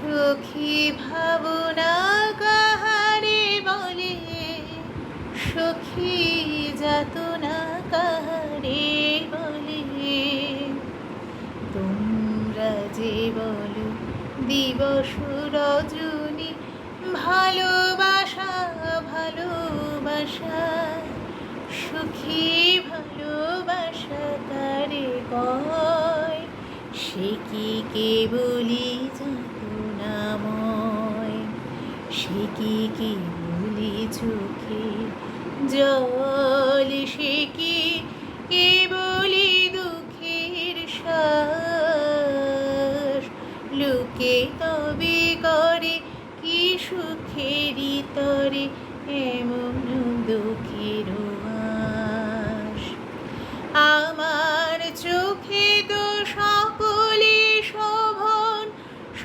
সখী ভাবনা কাহারে বলে, সখী যাতনা কাহারে বলে। তোমরা যে বলো দিবস রজনী, ভালোবাসা ভালোবাসা, সুখী ভালোবাসা কারে কয়? সে কি কেবলি যাতনাময়, সে কি কেবলি চোখে জল, সে কি কেবলি দুঃখের শ্বাস। লোকে তবে করে কি সুখেরই তরে এমন দুঃখের আশ। আমার চোখে তো সকলে শোভন,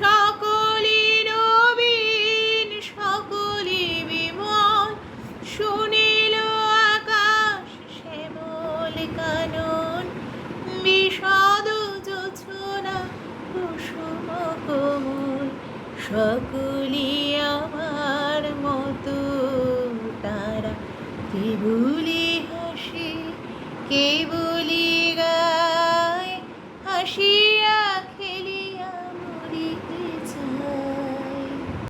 সকলে নবীন, সকলে বিমল। শুনিল আকাশ শ্যামল কানন, বিশদ জোছনা কুসুম কোমল। সকলি আমার মতো তারা, কেবলি হাসে কেবলি